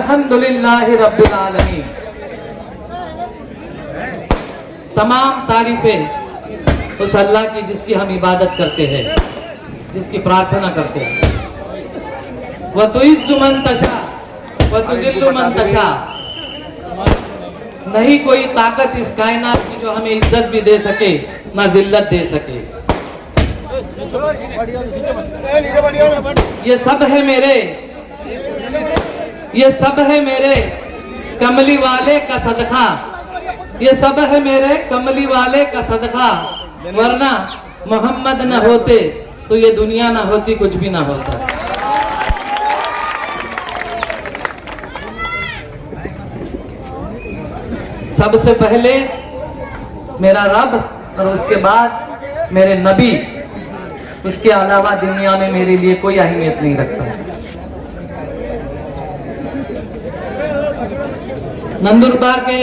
अल्हम्दुलिल्लाहि रब्बिल आलमीन। तमाम तारीफें उस अल्लाह की जिसकी हम इबादत करते हैं, जिसकी प्रार्थना करते हैं। व तुइज्जु मन तशा व तुज़िल्लु मन तशा। नहीं कोई ताकत इस कायनात की जो हमें इज्जत भी दे सके, ना जिल्लत दे सके। ये सब है मेरे, ये सब है मेरे कमली वाले का सदका, ये सब है मेरे कमली वाले का सदका। वरना मोहम्मद न होते तो ये दुनिया ना होती, कुछ भी ना होता। सबसे पहले मेरा रब और उसके बाद मेरे नबी, उसके अलावा दुनिया में मेरे लिए कोई अहमियत नहीं रखता। नंदुरबार के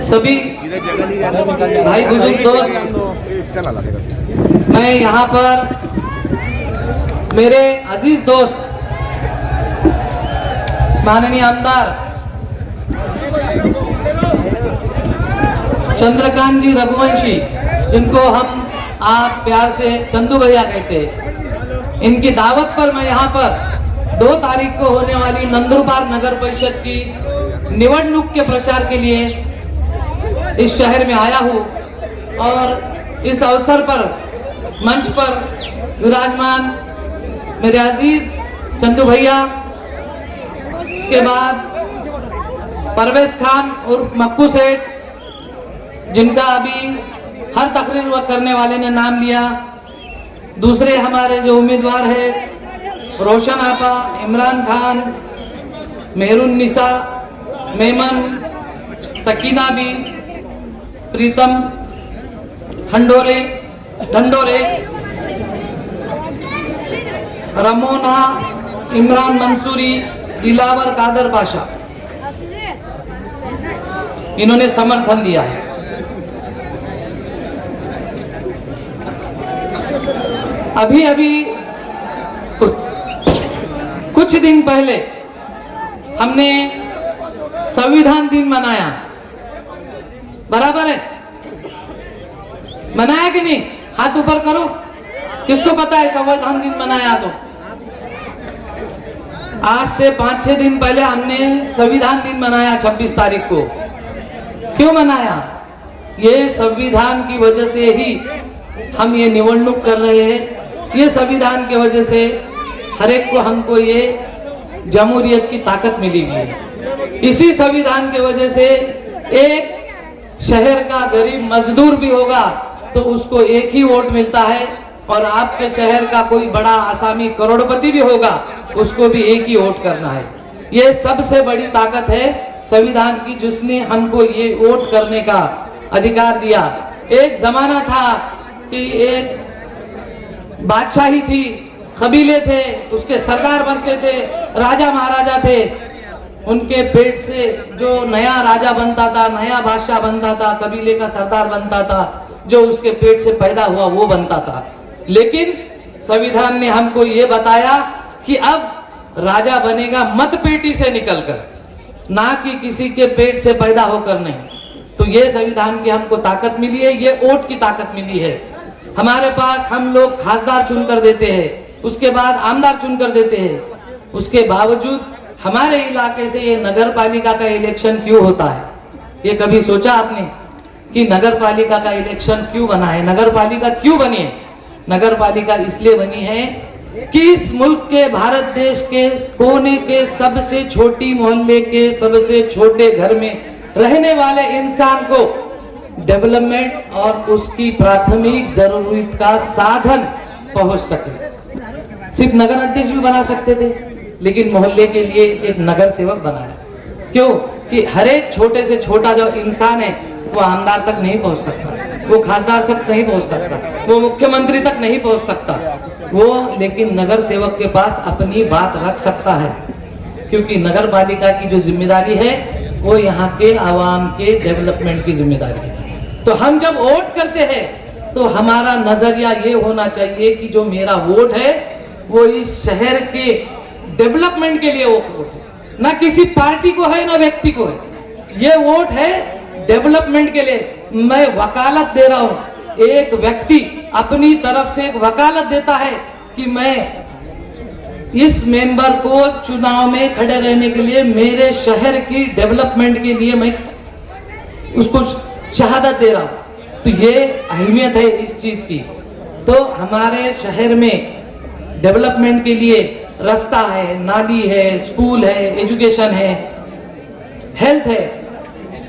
सभी भाई बुजुर्ग दोस्त, मैं यहाँ पर मेरे अजीज दोस्त माननीय आमदार चंद्रकांत जी रघुवंशी, जिनको हम आप प्यार से चंदू भैया कहते हैं, इनकी दावत पर मैं यहाँ पर 2 तारीख को होने वाली नंदुरबार नगर परिषद की निवडणूक के प्रचार के लिए इस शहर में आया हूँ। और इस अवसर पर मंच पर विराजमान मेरे अजीज चंदू भैया, उसके बाद परवेज खान और मक्कू सेठ, जिनका अभी हर तकरीर करने वाले ने नाम लिया। दूसरे हमारे जो उम्मीदवार है रोशन आपा, इमरान खान, मेहरुन्निसा, मेमन, सकीना बी, प्रीतम ढंडोरे, रमोना, इमरान मंसूरी, दिलावर कादर बाशा, इन्होंने समर्थन दिया है। अभी कुछ दिन पहले हमने संविधान दिन मनाया, बराबर है? मनाया कि नहीं? हाथ ऊपर करो, किसको पता है संविधान दिन मनाया? तो आज से 5-6 दिन पहले हमने संविधान दिन मनाया 26 तारीख को। क्यों मनाया? ये संविधान की वजह से ही हम ये निवडणूक कर रहे हैं। ये संविधान की वजह से हर एक को हमको ये जमहूरियत की ताकत मिली हुई है। इसी संविधान की वजह से एक शहर का गरीब मजदूर भी होगा तो उसको एक ही वोट मिलता है, और आपके शहर का कोई बड़ा आसामी करोड़पति भी होगा उसको भी एक ही वोट करना है। ये सबसे बड़ी ताकत है संविधान की, जिसने हमको ये वोट करने का अधिकार दिया। एक जमाना था कि एक बादशाही थी, कबीले थे, उसके सरदार बनते थे, राजा महाराजा थे। उनके पेट से जो नया राजा बनता था, नया बादशाह बनता था, कबीले का सरदार बनता था, जो उसके पेट से पैदा हुआ वो बनता था। लेकिन संविधान ने हमको ये बताया कि अब राजा बनेगा मत पेटी से निकलकर, ना कि किसी के पेट से पैदा होकर नहीं। तो ये संविधान की हमको ताकत मिली है, ये वोट की ताकत मिली है। हमारे पास हम लोग खासदार चुनकर देते हैं, उसके बाद आमदार चुनकर देते हैं। उसके बावजूद हमारे इलाके से ये नगर पालिका का इलेक्शन क्यों होता है? ये कभी सोचा आपने कि नगर पालिका का इलेक्शन क्यों बना है? नगर पालिका क्यों बनी है? नगर पालिका इसलिए बनी है कि इस मुल्क के, भारत देश के कोने के सबसे छोटी मोहल्ले के सबसे छोटे घर में रहने वाले इंसान को डेवलपमेंट और उसकी प्राथमिक जरूरत का साधन पहुंच सके। सिर्फ नगर अध्यक्ष भी बना सकते थे, लेकिन मोहल्ले के लिए एक नगर सेवक बनाया। क्यों? कि हर एक छोटे से छोटा जो इंसान है वो आमदार तक नहीं पहुंच सकता, वो खासदार तक नहीं पहुंच सकता, वो मुख्यमंत्री तक नहीं पहुंच सकता, वो लेकिन नगर सेवक के पास अपनी बात रख सकता है। क्योंकि नगर पालिका की जो जिम्मेदारी है वो यहाँ के आवाम के डेवलपमेंट की जिम्मेदारी है। तो हम जब वोट करते हैं तो हमारा नजरिया ये होना चाहिए कि जो मेरा वोट है वो इस शहर के डेवलपमेंट के लिए वोट है, ना किसी पार्टी को है ना व्यक्ति को है। ये वोट है डेवलपमेंट के लिए। मैं वकालत दे रहा हूं, एक व्यक्ति अपनी तरफ से एक वकालत देता है कि मैं इस मेंबर को चुनाव में खड़े रहने के लिए, मेरे शहर की डेवलपमेंट के लिए मैं उसको शहादत दे रहा हूं। तो ये अहमियत है इस चीज की। तो हमारे शहर में डेवलपमेंट के लिए रास्ता है, नाली है, स्कूल है, एजुकेशन है, हेल्थ है,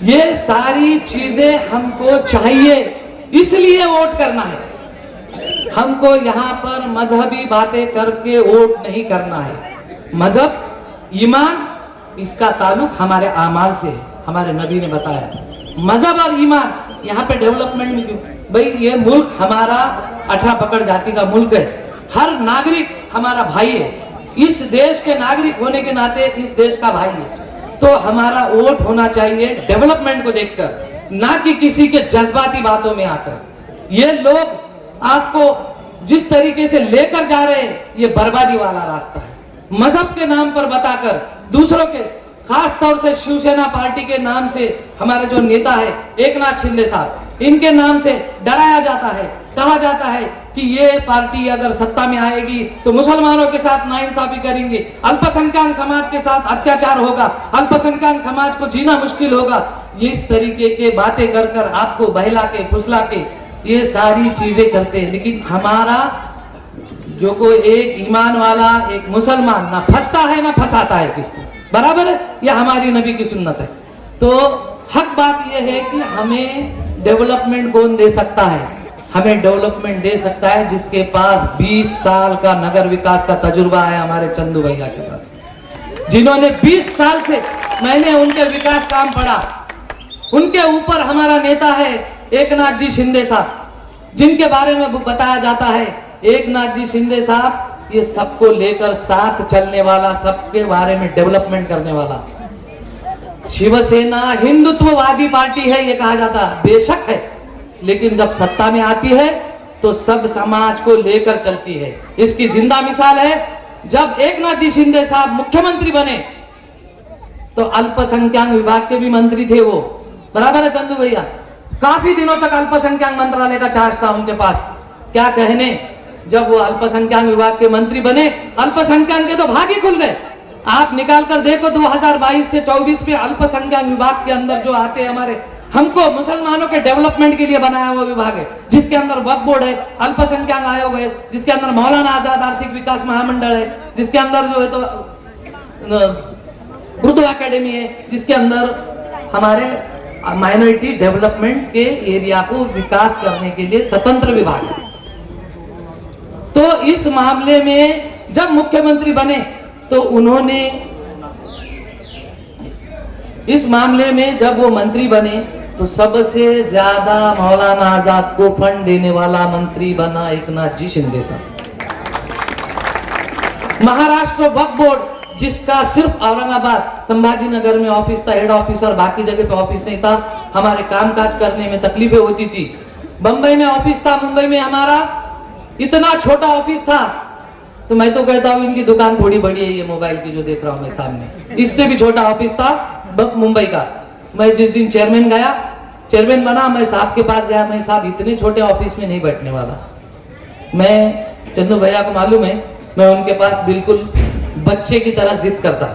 ये सारी चीजें हमको चाहिए, इसलिए वोट करना है। हमको यहाँ पर मजहबी बातें करके वोट नहीं करना है। मजहब, ईमान, इसका ताल्लुक हमारे आमाल से है। हमारे नबी ने बताया मजहब और ईमान, यहाँ पे डेवलपमेंट में क्यों? भाई ये मुल्क हमारा 18 पकड़ जाति का मुल्क है, हर नागरिक हमारा भाई है, इस देश के नागरिक होने के नाते इस देश का भाई है। तो हमारा वोट होना चाहिए डेवलपमेंट को देखकर, ना कि किसी के जज्बाती बातों में आकर। ये लोग आपको जिस तरीके से लेकर जा रहे हैं, ये बर्बादी वाला रास्ता है। मजहब के नाम पर बताकर दूसरों के, खास तौर से शिवसेना पार्टी के नाम से हमारे जो नेता है एकनाथ शिंदे साहब, इनके नाम से डराया जाता है, कहा जाता है कि ये पार्टी अगर सत्ता में आएगी तो मुसलमानों के साथ नाइंसाफी करेंगे, अल्पसंख्यक समाज के साथ अत्याचार होगा, अल्पसंख्यक समाज को जीना मुश्किल होगा। ये इस तरीके के बातें कर कर आपको बहला के फुसला के ये सारी चीजें करते हैं। लेकिन हमारा जो कोई एक ईमान वाला, एक मुसलमान ना फंसता है ना फंसाता है किसको, बराबर है। यह हमारी नबी की सुन्नत है। तो हक बात यह है कि हमें डेवलपमेंट कौन दे सकता है? हमें डेवलपमेंट दे सकता है जिसके पास 20 साल का नगर विकास का तजुर्बा है। हमारे चंदू भैया के पास, जिन्होंने 20 साल से, मैंने उनके विकास काम पढ़ा, उनके ऊपर हमारा नेता है एकनाथ जी शिंदे साहब, जिनके बारे में बताया जाता है एकनाथ जी शिंदे साहब ये सबको लेकर साथ चलने वाला, सबके बारे में डेवलपमेंट करने वाला। शिवसेना हिंदुत्ववादी पार्टी है ये कहा जाता है, बेशक है, लेकिन जब सत्ता में आती है तो सब समाज को लेकर चलती है। इसकी जिंदा मिसाल है, जब एकनाथ जी शिंदे साहब मुख्यमंत्री बने तो अल्पसंख्यक विभाग के भी मंत्री थे वो, बराबर है चंदू भैया। काफी दिनों तक अल्पसंख्यक मंत्रालय का चार्ज था उनके पास। क्या कहने, जब वो अल्पसंख्यक विभाग के मंत्री बने, अल्पसंख्यक के तो भाग ही खुल गए। आप निकाल कर देखो 2022 से 24 में अल्पसंख्यक विभाग के अंदर जो आते हैं हमारे, हमको मुसलमानों के डेवलपमेंट के लिए बनाया हुआ विभाग है, जिसके अंदर वक्फ बोर्ड है, अल्पसंख्यक आयोग है, जिसके अंदर मौलाना आजाद आर्थिक विकास महामंडल है, जिसके अंदर जो है तो उर्दू अकेडमी है, जिसके अंदर हमारे माइनॉरिटी डेवलपमेंट के एरिया को विकास करने के लिए स्वतंत्र विभाग है। तो इस मामले में जब मुख्यमंत्री बने तो उन्होंने, इस मामले में जब वो मंत्री बने तो सबसे ज्यादा मौलाना आजाद को फंड देने वाला मंत्री बना एकनाथ जी शिंदे साहब। महाराष्ट्र वक्फ बोर्ड, जिसका सिर्फ औरंगाबाद संभाजी नगर में ऑफिस था, हेड ऑफिस, और बाकी जगह पे ऑफिस नहीं था, हमारे कामकाज करने में तकलीफें होती थी। बंबई में ऑफिस था, मुंबई में हमारा इतना छोटा ऑफिस था, तो मैं तो कहता हूँ इनकी दुकान थोड़ी बड़ी है, ये मोबाइल की जो देख रहा हूँ मैं सामने, इससे भी छोटा ऑफिस था मुंबई का। मैं जिस दिन चेयरमैन गया, चेयरमैन बना, मैं साहब के पास गया, मैं साहब इतने छोटे ऑफिस में नहीं बैठने वाला। मैं, चंदू भैया को मालूम है, मैं उनके पास बिल्कुल बच्चे की तरह जिद करता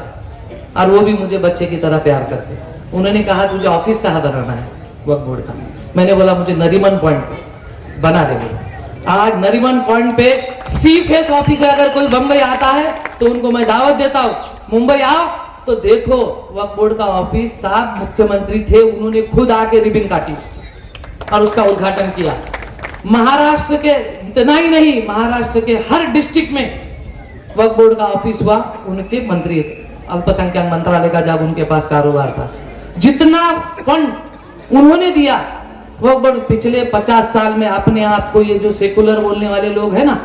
और वो भी मुझे बच्चे की तरह प्यार करते। उन्होंने कहा तुझे ऑफिस कहाँ बनाना है वक्फ बोर्ड का? मैंने बोला मुझे नरीमन पॉइंट पे बना देंगे। आज नरीमन पॉइंट पे सी फेस ऑफिस है, अगर कोई बंबई आता है तो उनको मैं दावत देता हूँ, मुंबई आओ तो देखो वक्फ बोर्ड का ऑफिस। साहब मुख्यमंत्री थे, उन्होंने खुद आके रिबन काटी और उसका उद्घाटन किया। महाराष्ट्र के, इतना ही नहीं, महाराष्ट्र के हर डिस्ट्रिक्ट में वक्फ बोर्ड का ऑफिस हुआ, उनके मंत्री अल्पसंख्यक मंत्रालय का जब उनके पास कारोबार था। जितना फंड उन्होंने दिया वक्फ बोर्ड, पिछले 50 साल में अपने आप को, ये जो सेकुलर बोलने वाले लोग हैं ना,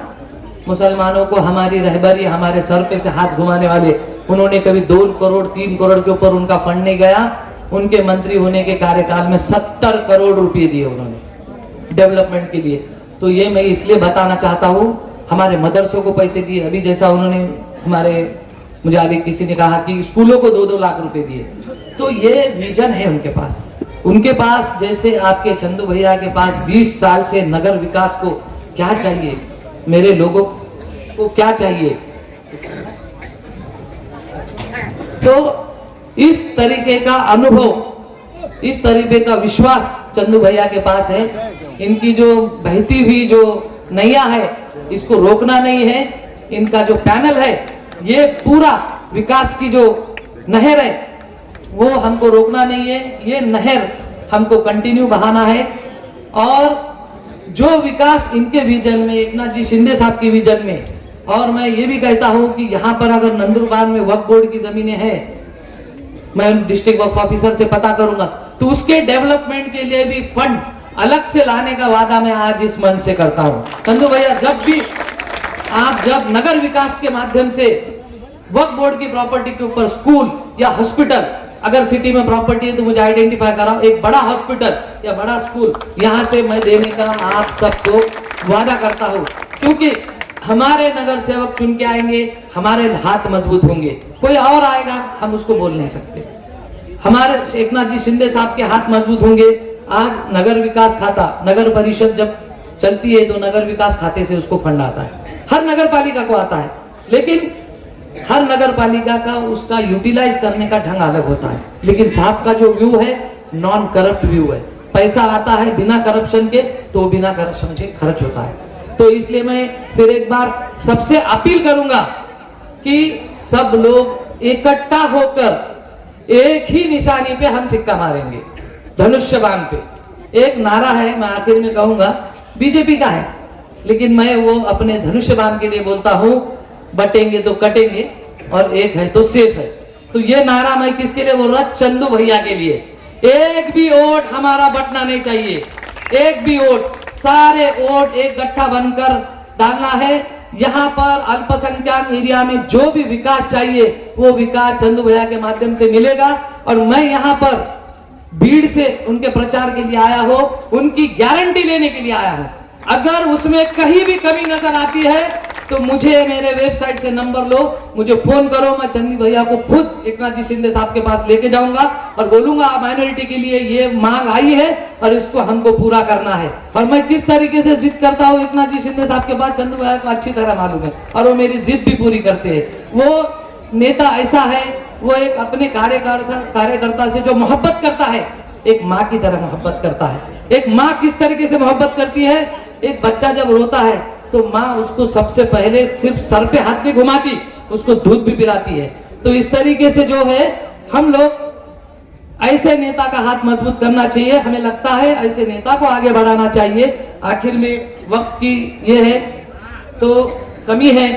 मुसलमानों को हमारी रहबरी, हमारे सर पे से हाथ घुमाने वाले, उन्होंने कभी 2 करोड़ 3 करोड़ के ऊपर उनका फंड नहीं गया। उनके मंत्री होने के कार्यकाल में 70 करोड़ रुपए दिए उन्होंने डेवलपमेंट के लिए। तो ये मैं इसलिए बताना चाहता हूँ, हमारे मदरसों को पैसे दिए, अभी जैसा उन्होंने हमारे मुझे अभी किसी ने कहा कि स्कूलों को 2-2 लाख रुपए दिए। तो ये विजन है उनके पास। उनके पास जैसे आपके चंदू भैया के पास 20 साल से नगर विकास को क्या चाहिए, मेरे लोगों को क्या चाहिए, तो इस तरीके का अनुभव, इस तरीके का विश्वास चंदू भैया के पास है। इनकी जो बहती हुई जो नैया है इसको रोकना नहीं है। इनका जो पैनल है ये पूरा विकास की जो नहर है वो हमको रोकना नहीं है, ये नहर हमको कंटिन्यू बहाना है। और जो विकास इनके विजन में, एकनाथ जी शिंदे साहब के विजन में, और मैं ये भी कहता हूं कि यहाँ पर अगर नंदुरबार में वक्फ बोर्ड की जमीनें हैं, मैं डिस्ट्रिक्ट वक्फ ऑफिसर से पता करूंगा, तो उसके डेवलपमेंट के लिए भी फंड अलग से लाने का वादा मैं आज इस मंच से करता हूं। चंदू भैया, जब भी आप जब नगर विकास के माध्यम से वक्फ बोर्ड की प्रॉपर्टी के ऊपर स्कूल या हॉस्पिटल, अगर सिटी में प्रॉपर्टी है तो मुझे आइडेंटिफाई कराओ, एक बड़ा हॉस्पिटल या बड़ा स्कूल यहां से मैं देने का आप सबको वादा करता हूं। क्योंकि हमारे नगर सेवक चुन के आएंगे, हमारे हाथ मजबूत होंगे। कोई और आएगा हम उसको बोल नहीं सकते। हमारे एकनाथ जी शिंदे साहब के हाथ मजबूत होंगे। आज नगर विकास खाता, नगर परिषद जब चलती है तो नगर विकास खाते से उसको फंड आता है, हर नगर पालिका को आता है, लेकिन हर नगर पालिका का उसका यूटिलाइज करने का ढंग अलग होता है। लेकिन साहब का जो व्यू है नॉन करप्ट व्यू है, पैसा आता है बिना करप्शन के तो बिना करप्शन के खर्च होता है। तो इसलिए मैं फिर एक बार सबसे अपील करूंगा कि सब लोग इकट्ठा होकर एक ही निशानी पे हम सिक्का मारेंगे, धनुष्य बाण पे। एक नारा है, मैं आखिर में कहूंगा, बीजेपी का है, लेकिन मैं वो अपने धनुष्य बाण के लिए बोलता हूं, बटेंगे तो कटेंगे और एक है तो सेफ है। तो ये नारा मैं किसके लिए बोल रहा, चंदू भैया के लिए। एक भी वोट हमारा बटना नहीं चाहिए, एक भी वोट, सारे वोट एक गट्ठा बनकर डालना है। यहाँ पर अल्पसंख्यक एरिया में जो भी विकास चाहिए वो विकास चंदू भैया के माध्यम से मिलेगा। और मैं यहाँ पर भीड़ से उनके प्रचार के लिए आया हो, उनकी गारंटी लेने के लिए आया हूं। अगर उसमें कहीं भी कमी नजर आती है तो मुझे मेरे वेबसाइट से नंबर लो, मुझे फोन करो, मैं चंदू भैया को खुद एकनाथ जी शिंदे साहब के पास लेके जाऊंगा और बोलूंगा माइनॉरिटी के लिए ये मांग आई है और इसको हमको पूरा करना है। और मैं किस तरीके से जिद करता हूँ एकनाथ जी शिंदे साहब के पास चंदू भैया को अच्छी तरह मालूम है और वो मेरी जिद भी पूरी करते हैं। वो नेता ऐसा है, वो एक अपने कार्यकर्ता से जो मोहब्बत करता है, एक माँ की तरह मोहब्बत करता है। एक माँ किस तरीके से मोहब्बत करती है, एक बच्चा जब रोता है तो माँ उसको सबसे पहले सिर्फ सर पे हाथ नहीं घुमाती, उसको दूध भी पिलाती है। तो इस तरीके से जो है हम लोग ऐसे नेता का हाथ मजबूत करना चाहिए। हमें लगता है ऐसे नेता को आगे बढ़ाना चाहिए। आखिर में वक्त की ये है तो कमी है,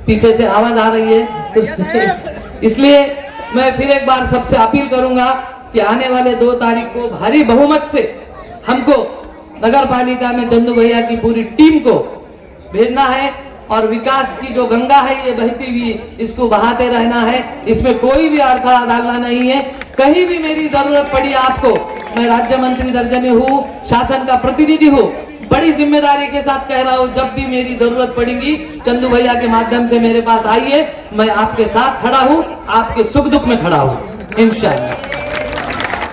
पीछे से आवाज आ रही है इसलिए मैं फिर एक बार सबसे अपील करूंगा कि आने वाले 2 तारीख को भारी बहुमत से हमको नगर पालिका में चंदू भैया की पूरी टीम को भेजना है और विकास की जो गंगा है ये बहती हुई, इसको बहाते रहना है। इसमें कोई भी अड़थड़ा डालना नहीं है। कहीं भी मेरी जरूरत पड़ी आपको, मैं राज्य मंत्री दर्जे में हूँ, शासन का प्रतिनिधि हूँ, बड़ी जिम्मेदारी के साथ कह रहा हूँ, जब भी मेरी जरूरत पड़ेगी चंदू भैया के माध्यम से मेरे पास आइए, मैं आपके साथ खड़ा हूँ, आपके सुख दुख में खड़ा हूँ इंशाअल्लाह।